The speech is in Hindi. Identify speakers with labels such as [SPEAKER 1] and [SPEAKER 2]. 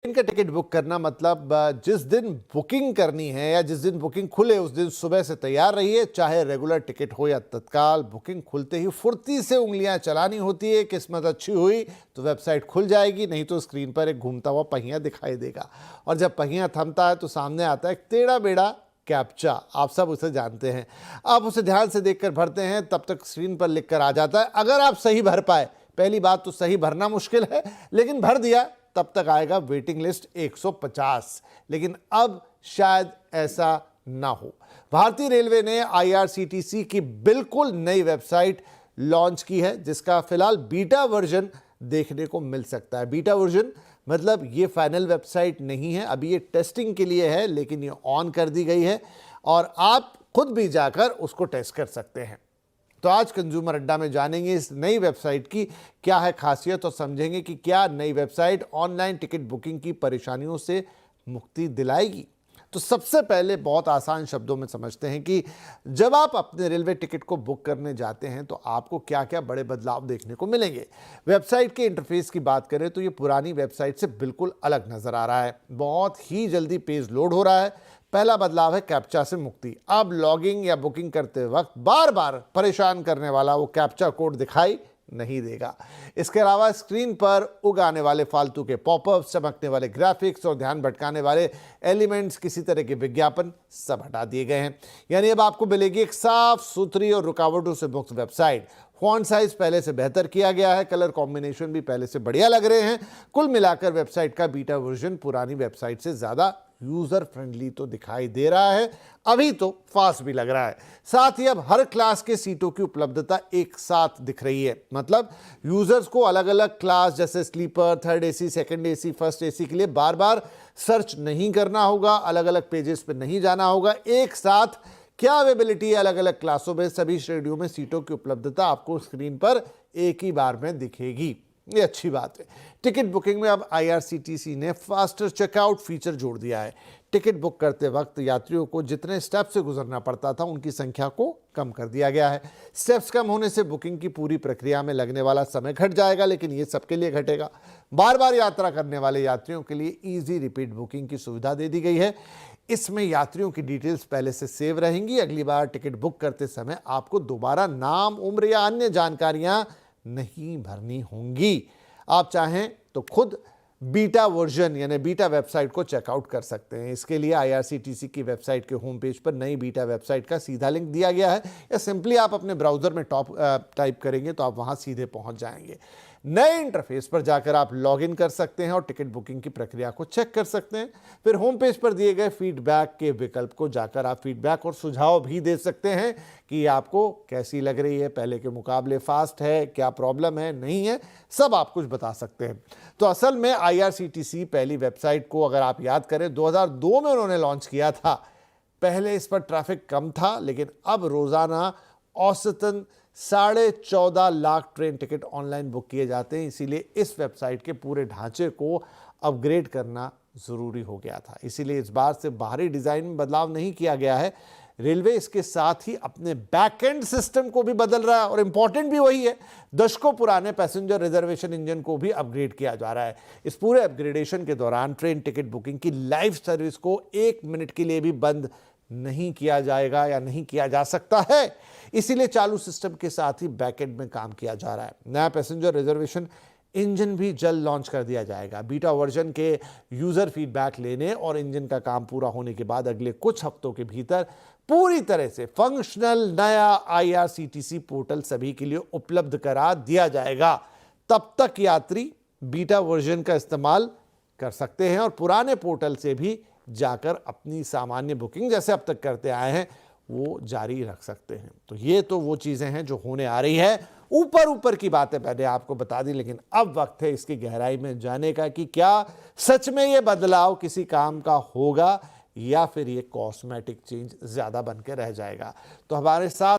[SPEAKER 1] ट्रेन का टिकट बुक करना मतलब जिस दिन बुकिंग करनी है या जिस दिन बुकिंग खुले उस दिन सुबह से तैयार रहिए, चाहे रेगुलर टिकट हो या तत्काल। बुकिंग खुलते ही फुर्ती से उंगलियां चलानी होती है। किस्मत अच्छी हुई तो वेबसाइट खुल जाएगी, नहीं तो स्क्रीन पर एक घूमता हुआ पहिया दिखाई देगा। और जब पहिया थमता है तो सामने आता है एक टेढ़ा बेड़ा कैप्चा। आप सब उसे जानते हैं। आप उसे ध्यान से देखकर भरते हैं, तब तक स्क्रीन पर लिख कर आ जाता है अगर आप सही भर पाए। पहली बात तो सही भरना मुश्किल है, लेकिन भर दिया तब तक आएगा वेटिंग लिस्ट 150। लेकिन अब शायद ऐसा ना हो। भारतीय रेलवे ने आईआरसीटीसी की बिल्कुल नई वेबसाइट लॉन्च की है, जिसका फिलहाल बीटा वर्जन देखने को मिल सकता है। बीटा वर्जन मतलब ये फाइनल वेबसाइट नहीं है, अभी ये टेस्टिंग के लिए है, लेकिन ये ऑन कर दी गई है और आप खुद भी जाकर उसको टेस्ट कर सकते हैं। तो आज कंज्यूमर अड्डा में जानेंगे इस नई वेबसाइट की क्या है खासियत और समझेंगे कि क्या नई वेबसाइट ऑनलाइन टिकट बुकिंग की परेशानियों से मुक्ति दिलाएगी। तो सबसे पहले बहुत आसान शब्दों में समझते हैं कि जब आप अपने रेलवे टिकट को बुक करने जाते हैं तो आपको क्या क्या बड़े बदलाव देखने को मिलेंगे। वेबसाइट के इंटरफेस की बात करें तो ये पुरानी वेबसाइट से बिल्कुल अलग नजर आ रहा है। बहुत ही जल्दी पेज लोड हो रहा है। पहला बदलाव है कैप्चा से मुक्ति। अब लॉगिंग या बुकिंग करते वक्त बार बार परेशान करने वाला वो कैप्चा कोड दिखाई नहीं देगा। इसके अलावा स्क्रीन पर उगाने वाले फालतू के पॉपअप्स, चमकने वाले ग्राफिक्स और ध्यान भटकाने वाले एलिमेंट्स, किसी तरह के विज्ञापन सब हटा दिए गए हैं। यानी अब आपको मिलेगी एक साफ सुथरी और रुकावटों से मुक्त वेबसाइट। फॉन्ट साइज पहले से बेहतर किया गया है, कलर कॉम्बिनेशन भी पहले से बढ़िया लग रहे हैं। कुल मिलाकर वेबसाइट का बीटा वर्जन पुरानी वेबसाइट से ज्यादा यूजर फ्रेंडली तो दिखाई दे रहा है, अभी तो फास्ट भी लग रहा है। साथ ही अब हर क्लास के सीटों की उपलब्धता एक साथ दिख रही है। मतलब यूजर्स को अलग अलग क्लास जैसे sleeper, third AC, second AC, first AC के लिए बार बार सर्च नहीं करना होगा, अलग अलग पेजेस पे नहीं जाना होगा। एक साथ क्या अवेलेबिलिटी है अलग अलग क्लासों में, सभी श्रेणियों में सीटों की उपलब्धता आपको स्क्रीन पर एक ही बार में दिखेगी। ये अच्छी बात है। टिकट बुकिंग में अब आईआरसीटीसी ने फास्टर चेकआउट फीचर जोड़ दिया है। टिकट बुक करते वक्त यात्रियों को जितने स्टेप से गुजरना पड़ता था उनकी संख्या को कम कर दिया गया है। स्टेप्स कम होने से बुकिंग की पूरी प्रक्रिया में लगने वाला समय घट जाएगा, लेकिन ये सबके लिए घटेगा। बार बार यात्रा करने वाले यात्रियों के लिए ईजी रिपीट बुकिंग की सुविधा दे दी गई है। इसमें यात्रियों की डिटेल्स पहले से सेव रहेंगी। अगली बार टिकट बुक करते समय आपको दोबारा नाम, उम्र या अन्य जानकारियां नहीं भरनी होंगी। आप चाहें तो खुद बीटा वर्जन यानी बीटा वेबसाइट को चेकआउट कर सकते हैं। इसके लिए आईआरसीटीसी की वेबसाइट के होम पेज पर नई बीटा वेबसाइट का सीधा लिंक दिया गया है, या सिंपली आप अपने ब्राउजर में टाइप करेंगे तो आप वहां सीधे पहुंच जाएंगे। नए इंटरफेस पर जाकर आप लॉगिन कर सकते हैं और टिकट बुकिंग की प्रक्रिया को चेक कर सकते हैं। फिर होम पेज पर दिए गए फीडबैक के विकल्प को जाकर आप फीडबैक और सुझाव भी दे सकते हैं कि आपको कैसी लग रही है, पहले के मुकाबले फास्ट है, क्या प्रॉब्लम है, नहीं है, सब आप कुछ बता सकते हैं। तो असल में आईआरसीटीसी पहली वेबसाइट को अगर आप याद करें 2002 में उन्होंने लॉन्च किया था। पहले इस पर ट्रैफिक कम था, लेकिन अब रोजाना औसतन 14.5 lakh train ticket online book किए जाते हैं। इसीलिए इस वेबसाइट के पूरे ढांचे को अपग्रेड करना जरूरी हो गया था। इसीलिए इस बार से बाहरी डिजाइन में बदलाव नहीं किया गया है। रेलवे इसके साथ ही अपने बैकएंड सिस्टम को भी बदल रहा है और इंपॉर्टेंट भी वही है, दशकों पुराने पैसेंजर रिजर्वेशन इंजन को भी अपग्रेड किया जा रहा है। इस पूरे अपग्रेडेशन के दौरान ट्रेन टिकट बुकिंग की लाइव सर्विस को 1 मिनट के लिए भी बंद नहीं किया जाएगा या नहीं किया जा सकता है। इसीलिए चालू सिस्टम के साथ ही बैकएंड में काम किया जा रहा है। नया पैसेंजर रिजर्वेशन इंजन भी जल्द लॉन्च कर दिया जाएगा। बीटा वर्जन के यूजर फीडबैक लेने और इंजन का काम पूरा होने के बाद अगले कुछ हफ्तों के भीतर पूरी तरह से फंक्शनल नया आईआरसीटीसी पोर्टल सभी के लिए उपलब्ध करा दिया जाएगा। तब तक यात्री बीटा वर्जन का इस्तेमाल कर सकते हैं और पुराने पोर्टल से भी जाकर अपनी सामान्य बुकिंग जैसे अब तक करते आए हैं वो जारी रख सकते हैं। तो ये तो वो चीजें हैं जो होने आ रही है। ऊपर ऊपर की बातें मैंने आपको बता दी, लेकिन अब वक्त है इसकी गहराई में जाने का कि क्या सच में ये बदलाव किसी काम का होगा या फिर ये कॉस्मेटिक चेंज ज्यादा बन के रह जाएगा। तो हमारे साथ